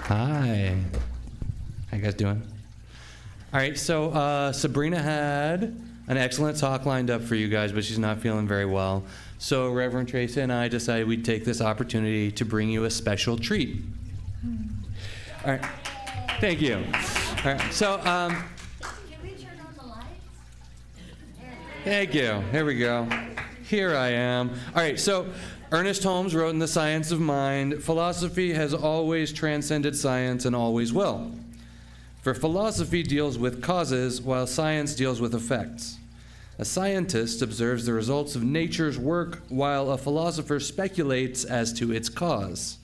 Hi. How you guys doing? All right, so Sabrina had an excellent talk lined up for you guys, but she's not feeling very well. So Reverend Tracy and I decided we'd take this opportunity to bring you a special treat. All right. Thank you. All right. So, Can we turn on the lights? thank you. Here we go. Here I am. All right. So, Ernest Holmes wrote in The Science of Mind, philosophy has always transcended science and always will. For philosophy deals with causes, while science deals with effects. A scientist observes the results of nature's work, while a philosopher speculates as to its cause.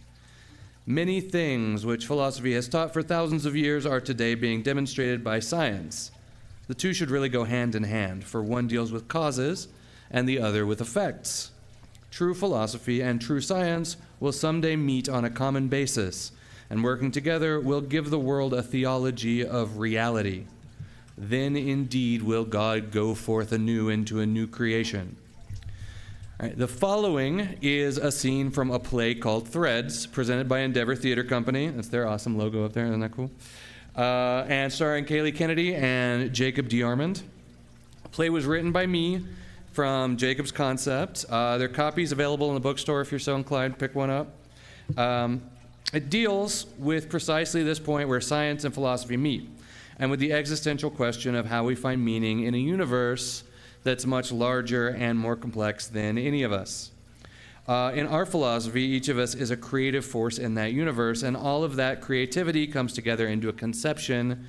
Many things which philosophy has taught for thousands of years are today being demonstrated by science. The two should really go hand in hand, for one deals with causes and the other with effects. True philosophy and true science will someday meet on a common basis, and working together will give the world a theology of reality. Then indeed will God go forth anew into a new creation. All right, the following is a scene from a play called Threads, presented by Endeavor Theater Company. That's their awesome logo up there. Isn't that cool? And starring Kaylee Kennedy and Jacob DeArmond. The play was written by me from Jacob's Concept. There are copies available in the bookstore if you're so inclined. Pick one up. It deals with precisely this point where science and philosophy meet, and with the existential question of how we find meaning in a universe that's much larger and more complex than any of us. In our philosophy, each of us is a creative force in that universe, and all of that creativity comes together into a conception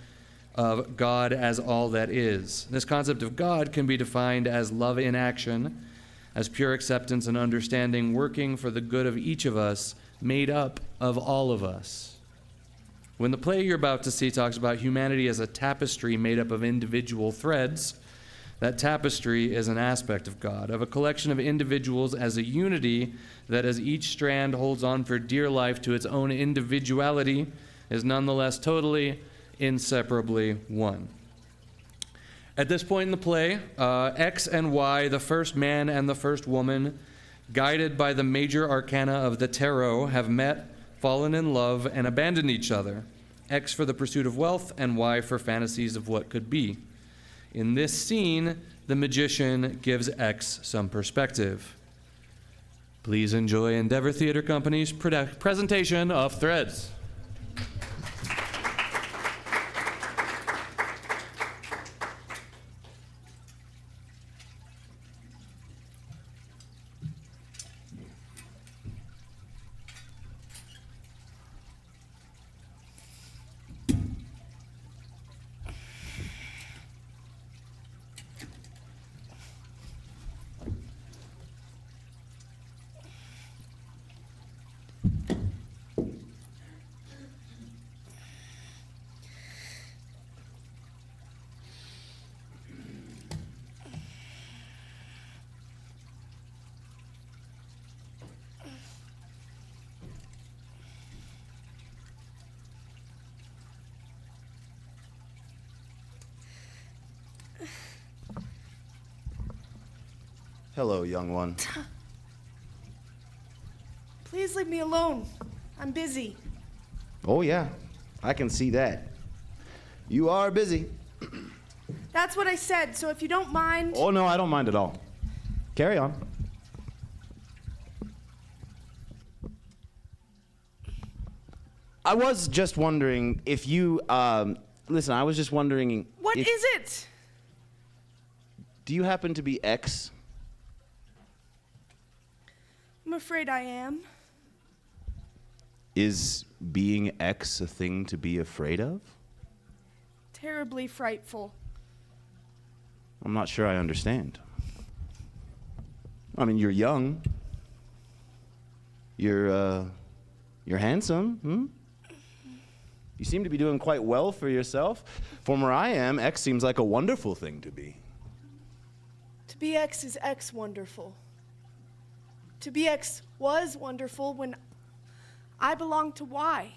of God as all that is. This concept of God can be defined as love in action, as pure acceptance and understanding working for the good of each of us, made up of all of us. When the play you're about to see talks about humanity as a tapestry made up of individual threads, that tapestry is an aspect of God, of a collection of individuals as a unity that, as each strand holds on for dear life to its own individuality, is nonetheless totally, inseparably one. At this point in the play, X and Y, the first man and the first woman, guided by the major arcana of the tarot, have met, fallen in love, and abandoned each other. X for the pursuit of wealth, and Y for fantasies of what could be. In this scene, the magician gives X some perspective. Please enjoy Endeavor Theater Company's presentation of Threads. Hello, young one. Please leave me alone. I'm busy. Oh, yeah, I can see that. You are busy. That's what I said, so if you don't mind... Oh, no, I don't mind at all. Carry on. I was just wondering if you, listen, I was just wondering... What is it? Do you happen to be X? I'm afraid I am. Is being X a thing to be afraid of? Terribly frightful. I'm not sure I understand. I mean, you're young. You're handsome, hmm? You seem to be doing quite well for yourself. From where I am, X seems like a wonderful thing to be. To be X is X wonderful. To be X was wonderful when I belonged to Y.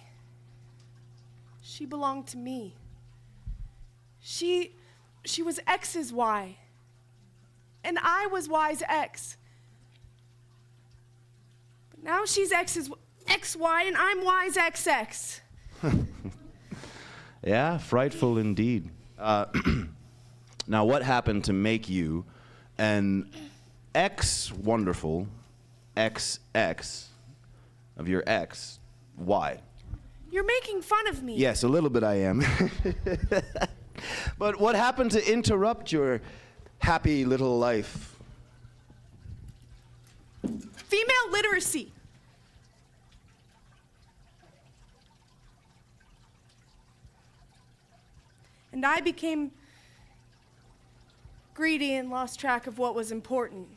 She belonged to me. She was X's Y. And I was Y's X. But now she's X's XY and I'm Y's XX. Yeah, frightful indeed. Now, what happened to make you an wonderful XX of your ex? Why? You're making fun of me. Yes, a little bit I am. But what happened to interrupt your happy little life? Female literacy. And I became greedy and lost track of what was important.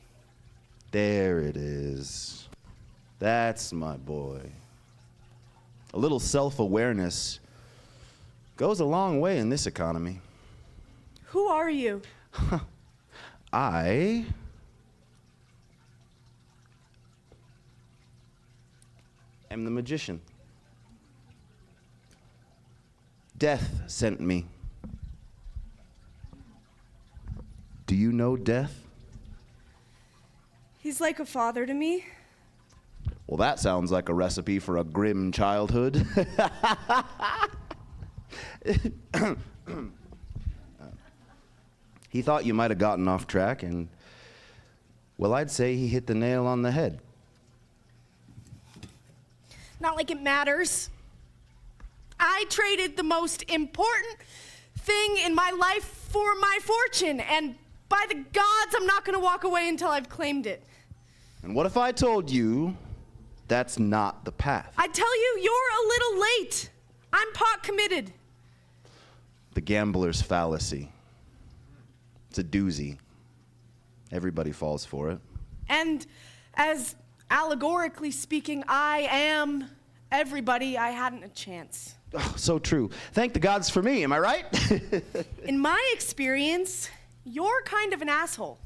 There it is. That's my boy. A little self-awareness goes a long way in this economy. Who are you? I am the magician. Death sent me. Do you know Death? He's like a father to me. Well, that sounds like a recipe for a grim childhood. He thought you might have gotten off track, and, well, I'd say he hit the nail on the head. Not like it matters. I traded the most important thing in my life for my fortune, and by the gods, I'm not going to walk away until I've claimed it. And what if I told you that's not the path? I tell you, you're a little late. I'm pot committed. The gambler's fallacy. It's a doozy. Everybody falls for it. And as allegorically speaking, I am everybody. I hadn't a chance. Oh, so true. Thank the gods for me, am I right? In my experience, you're kind of an asshole.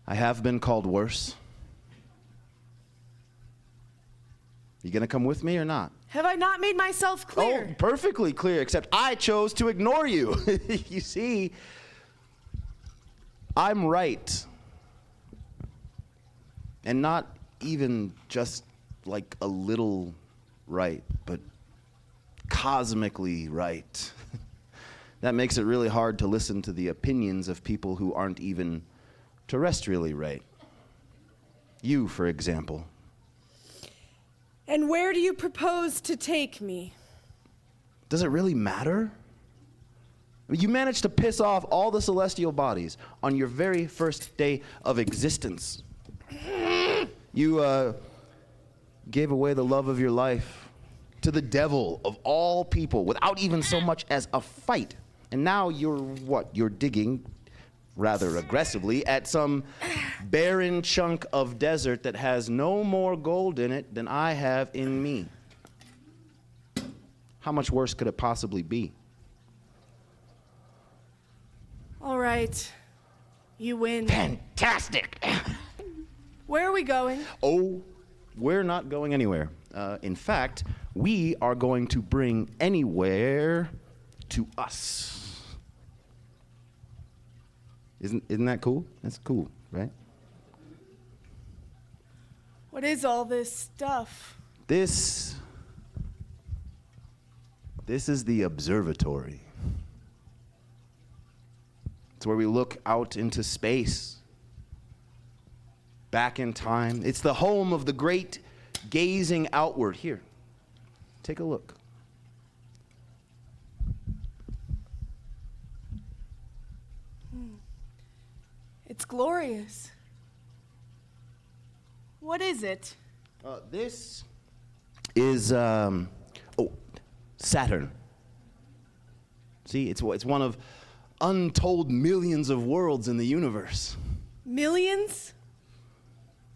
I have been called worse. You gonna come with me or not? Have I not made myself clear? Oh, perfectly clear, except I chose to ignore you. You see, I'm right. And not even just like a little right, but cosmically right. That makes it really hard to listen to the opinions of people who aren't even terrestrially right. You, for example. And where do you propose to take me? Does it really matter? I mean, you managed to piss off all the celestial bodies on your very first day of existence. You gave away the love of your life to the devil of all people without even so much as a fight. And now you're what? You're digging rather aggressively at some barren chunk of desert that has no more gold in it than I have in me. How much worse could it possibly be? All right. You win. Fantastic! Where are we going? Oh, we're not going anywhere. In fact, we are going to bring anywhere to us. Isn't that cool? That's cool, right? What is all this stuff? This is the observatory. It's where we look out into space, back in time. It's the home of the great gazing outward. Here, take a look. It's glorious. What is it? This is Saturn. See, it's one of untold millions of worlds in the universe. Millions?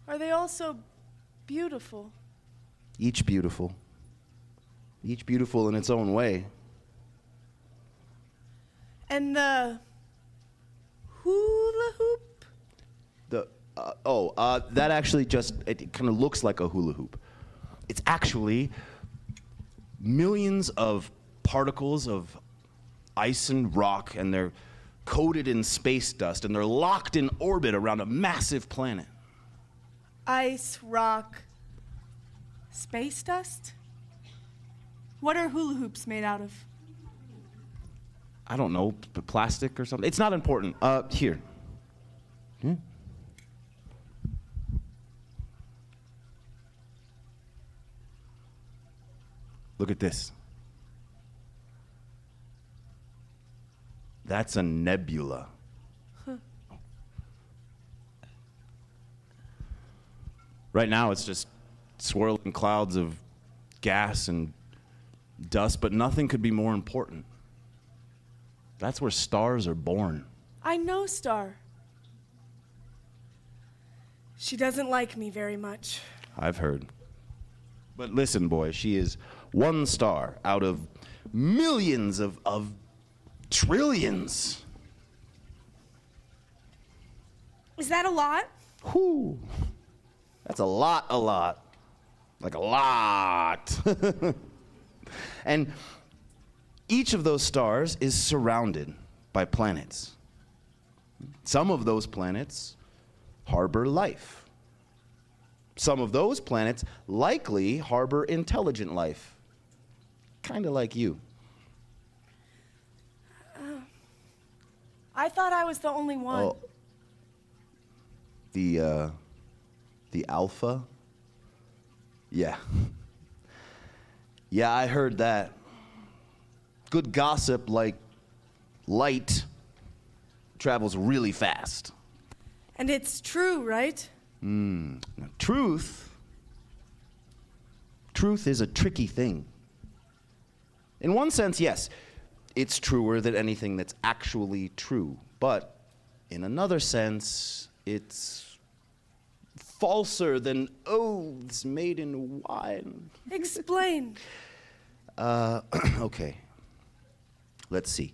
Are they all so beautiful? Each beautiful in its own way. And the hula hoop? That actually it kind of looks like a hula hoop. It's actually millions of particles of ice and rock, and they're coated in space dust, and they're locked in orbit around a massive planet. ice, rock, space dust? What are hula hoops made out of? I don't know, plastic or something. It's not important. Here. Hmm? Look at this. That's a nebula. Right now, it's just swirling clouds of gas and dust, but nothing could be more important. That's where stars are born. I know Star. She doesn't like me very much. I've heard. But listen, boy, she is one star out of millions of trillions. Is that a lot? Whew. That's a lot. Like a lot. And each of those stars is surrounded by planets. Some of those planets harbor life. Some of those planets likely harbor intelligent life. Kind of like you. I thought I was the only one. Oh. The alpha? Yeah. Yeah, I heard that. Good gossip, like light, travels really fast. And it's true, right? Now, truth is a tricky thing. In one sense, yes, it's truer than anything that's actually true. But in another sense, it's falser than oaths made in wine. Explain. Okay. Let's see.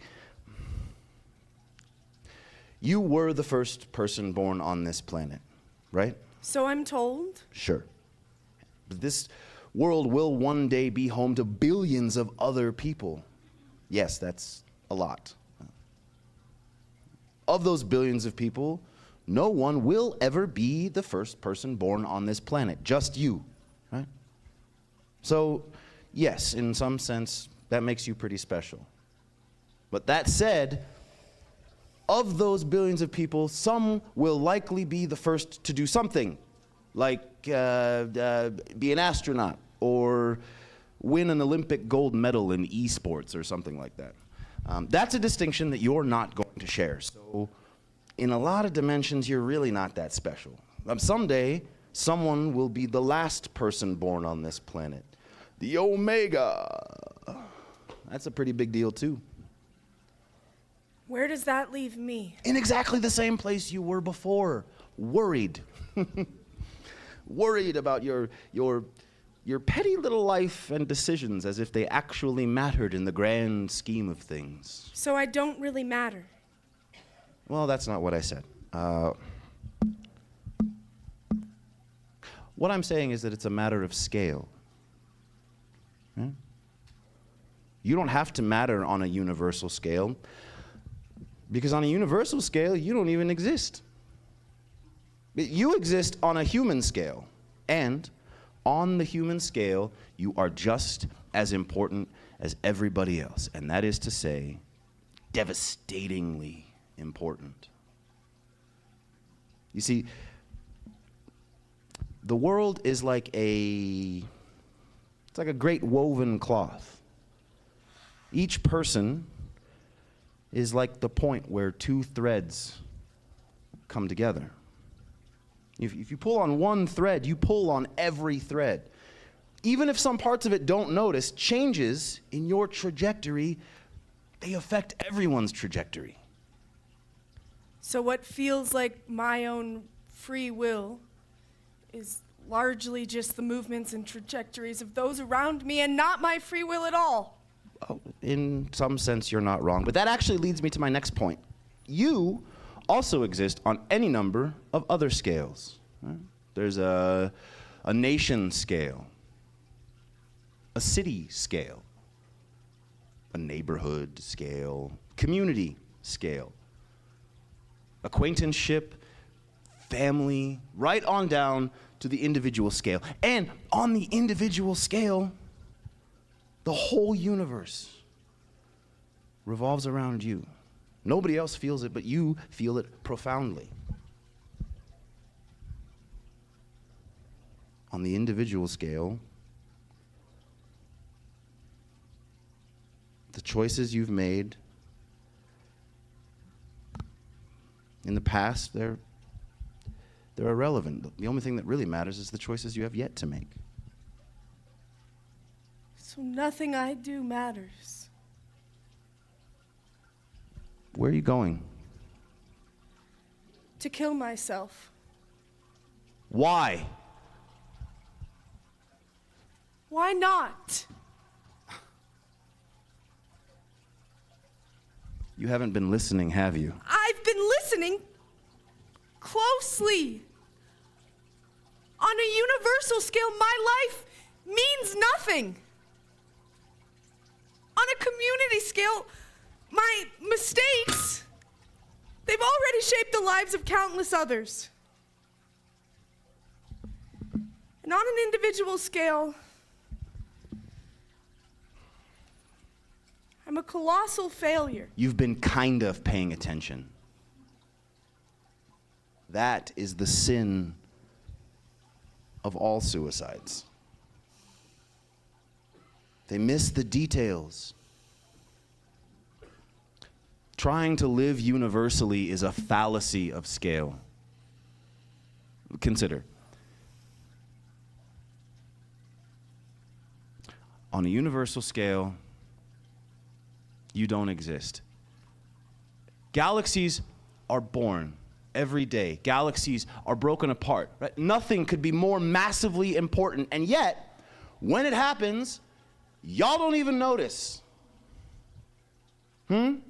You were the first person born on this planet, right? So I'm told. Sure. But this world will one day be home to billions of other people. Yes, that's a lot. Of those billions of people, no one will ever be the first person born on this planet, just you, right? So, yes, in some sense, that makes you pretty special. But that said, of those billions of people, some will likely be the first to do something, like be an astronaut or win an Olympic gold medal in esports or something like that. That's a distinction that you're not going to share. So in a lot of dimensions, you're really not that special. Someday, someone will be the last person born on this planet. The Omega. That's a pretty big deal, too. Where does that leave me? In exactly the same place you were before. Worried. Worried about your petty little life and decisions as if they actually mattered in the grand scheme of things. So I don't really matter. Well, that's not what I said. What I'm saying is that it's a matter of scale. Yeah? You don't have to matter on a universal scale, because on a universal scale, you don't even exist. You exist on a human scale, and on the human scale, you are just as important as everybody else, and that is to say, devastatingly important. You see, the world is like it's like a great woven cloth. Each person is like the point where two threads come together. If you pull on one thread, you pull on every thread. Even if some parts of it don't notice, changes in your trajectory, they affect everyone's trajectory. So what feels like my own free will is largely just the movements and trajectories of those around me and not my free will at all. Oh, in some sense, you're not wrong. But that actually leads me to my next point. You also exist on any number of other scales. Right? There's a nation scale, a city scale, a neighborhood scale, community scale, acquaintanceship, family, right on down to the individual scale. And on the individual scale, the whole universe revolves around you. Nobody else feels it, but you feel it profoundly. On the individual scale, the choices you've made in the past, they're irrelevant. The only thing that really matters is the choices you have yet to make. So nothing I do matters. Where are you going? To kill myself. Why? Why not? You haven't been listening, have you? I've been listening closely. On a universal scale, my life means nothing. On a community scale, my mistakes, they've already shaped the lives of countless others. And on an individual scale, I'm a colossal failure. You've been kind of paying attention. That is the sin of all suicides. They miss the details. Trying to live universally is a fallacy of scale. Consider. On a universal scale, you don't exist. Galaxies are born every day. Galaxies are broken apart. Right? Nothing could be more massively important. And yet, when it happens, y'all don't even notice. On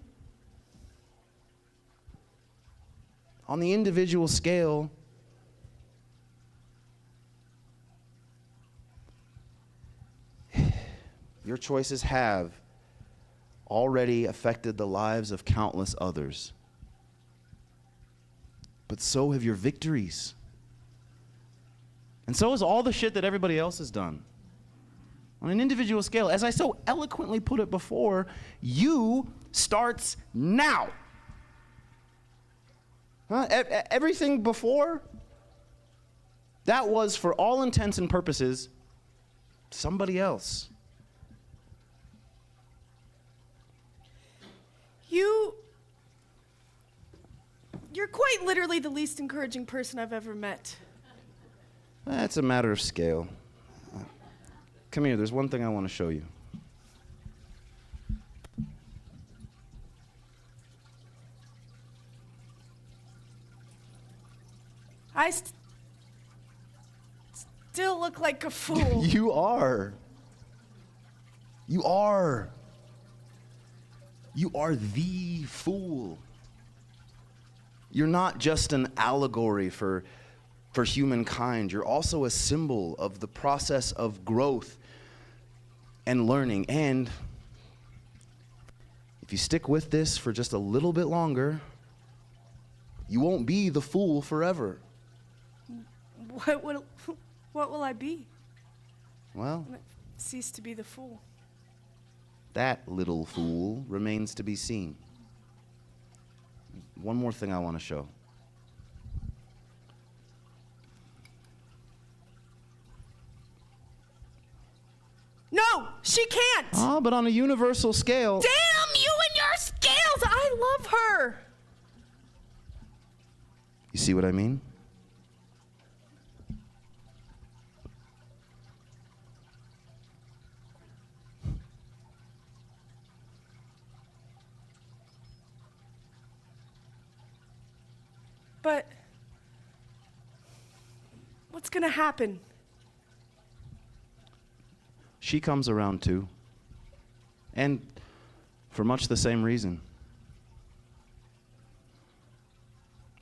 the individual scale, your choices have already affected the lives of countless others. But so have your victories. And so is all the shit that everybody else has done. On an individual scale, as I so eloquently put it before, you starts now. Everything before, that was, for all intents and purposes, somebody else. You're quite literally the least encouraging person I've ever met. That's a matter of scale. Come here, there's one thing I want to show you. I still look like a fool. You are. You are. You are the fool. You're not just an allegory for humankind. You're also a symbol of the process of growth and learning. And if you stick with this for just a little bit longer, you won't be the fool forever. What will I be? Well, When I cease to be the fool. that little fool remains to be seen. One more thing I want to show. No, she can't. Ah, but on a universal scale. Damn you and your scales! I love her. You see what I mean? But what's gonna happen? She comes around too. And for much the same reason.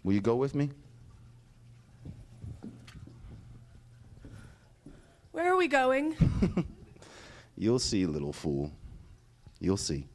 Will you go with me? Where are we going? You'll see, little fool. You'll see.